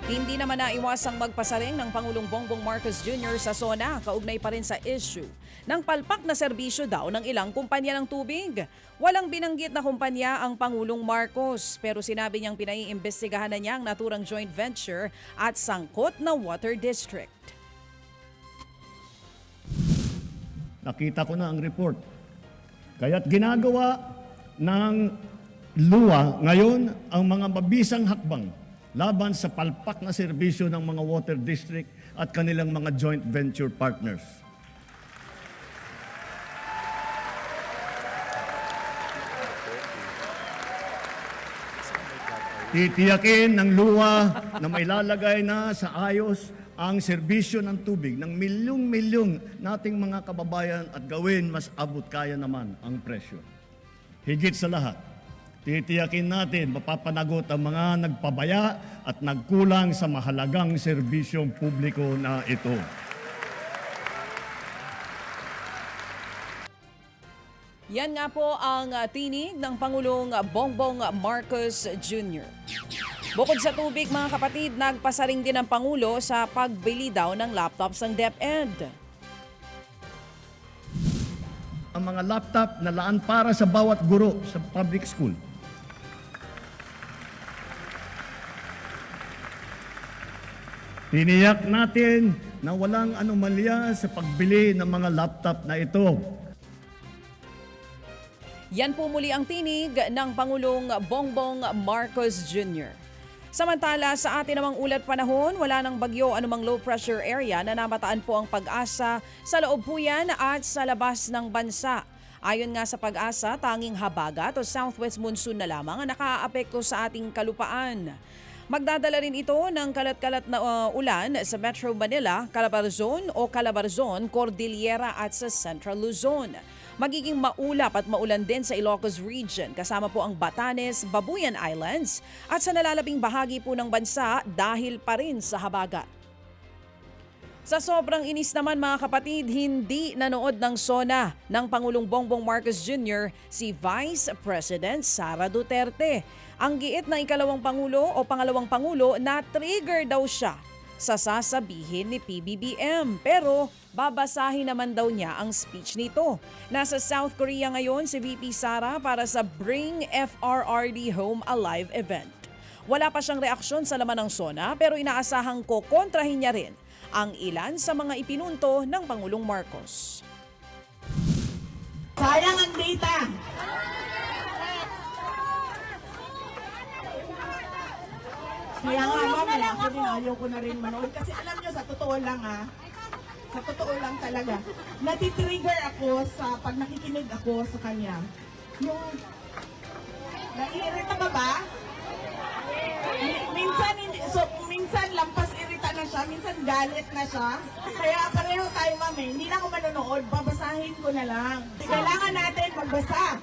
Hindi naman naiwasang magpasaring ng Pangulong Bongbong Marcos Jr. sa SONA kaugnay pa rin sa issue ng palpak na serbisyo daw ng ilang kumpanya ng tubig. Walang binanggit na kumpanya ang Pangulong Marcos pero sinabi niyang pinaiimbestigahan na niya ang naturang joint venture at sangkot na water district. Nakita ko na ang report. Kaya't ginagawa ng luwa ngayon ang mga mabisang hakbang laban sa palpak na serbisyo ng mga water district at kanilang mga joint venture partners. Titiyakin ng luwa na mailalagay na sa ayos ang serbisyo ng tubig ng milyong-milyong nating mga kababayan at gawin mas abot kaya naman ang presyo. Higit sa lahat, titiyakin natin mapapanagot ang mga nagpabaya at nagkulang sa mahalagang serbisyong publiko na ito. Yan nga po ang tinig ng Pangulong Bongbong Marcos Jr. Bukod sa tubig mga kapatid, nagpasaring din ang Pangulo sa pagbili daw ng laptops ng DepEd. Ang mga laptop na laan para sa bawat guro sa public school. Tiniyak natin na walang anomalya sa pagbili ng mga laptop na ito. Yan po muli ang tinig ng Pangulong Bongbong Marcos Jr. Samantala, sa atin namang ulat panahon, wala nang bagyo anumang low pressure area na namataan po ang Pag-asa sa loob po yan at sa labas ng bansa. Ayon nga sa Pag-asa, tanging habagat o southwest monsoon na lamang ang nakaaapekto sa ating kalupaan. Magdadala rin ito ng kalat-kalat na ulan sa Metro Manila, Calabarzon o Calabarzon, Cordillera at sa Central Luzon. Magiging maulap at maulan din sa Ilocos Region kasama po ang Batanes, Babuyan Islands at sa nalalabing bahagi po ng bansa dahil pa rin sa habagat. Sa sobrang inis naman mga kapatid, hindi nanood ng SONA ng Pangulong Bongbong Marcos Jr. si Vice President Sara Duterte. Ang giit ng ikalawang Pangulo o pangalawang Pangulo na trigger daw siya sa sasabihin ni PBBM. Pero babasahin naman daw niya ang speech nito. Nasa South Korea ngayon si VP Sara para sa Bring FRRD Home Alive event. Wala pa siyang reaksyon sa laman ng SONA pero inaasahang kokontrahin niya rin ang ilan sa mga ipinunto ng Pangulong Marcos. Sayang ang data. Kaya nga ma'am, ako din ayaw ko na rin manood. Kasi alam nyo, sa totoo lang sa totoo lang talaga, natitrigger ako sa pag nakikinig ako sa kanya. Yung, naiirita ka ba? Minsan, hindi, minsan lampas irita na siya, minsan galit na siya. Kaya pareho tayo ma'am hindi na ako manonood, babasahin ko na lang. Kailangan natin magbasa.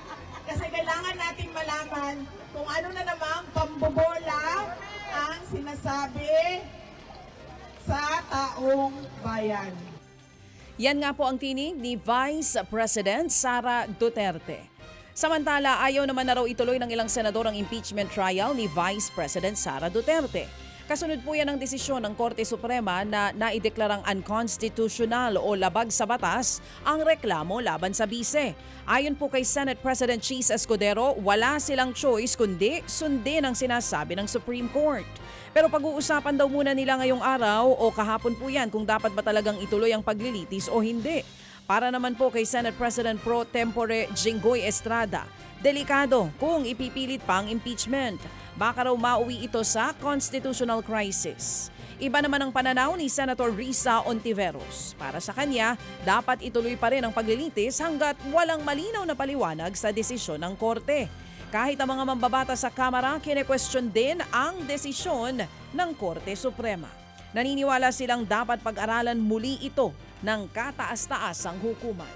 Kasi kailangan natin malaman kung ano na namang pambobola ang sinasabi sa taong bayan. Yan nga po ang tinig ni Vice President Sara Duterte. Samantala, ayaw naman na raw ituloy ng ilang senador ang impeachment trial ni Vice President Sara Duterte. Kasunod po yan ang desisyon ng Korte Suprema na naideklarang unconstitutional o labag sa batas ang reklamo laban sa bise. Ayon po kay Senate President Cheese Escudero, wala silang choice kundi sundin ang sinasabi ng Supreme Court. Pero pag-uusapan daw muna nila ngayong araw o kahapon po yan kung dapat ba talagang ituloy ang paglilitis o hindi. Para naman po kay Senate President Pro Tempore Jinggoy Estrada, delikado kung ipipilit pa ang impeachment. Baka raw mauwi ito sa constitutional crisis. Iba naman ang pananaw ni Senator Risa Ontiveros. Para sa kanya, dapat ituloy pa rin ang paglilitis hanggat walang malinaw na paliwanag sa desisyon ng Korte. Kahit ang mga mambabata sa Kamara, kine-question din ang desisyon ng Korte Suprema. Naniniwala silang dapat pag-aralan muli ito ng kataas-taasang hukuman.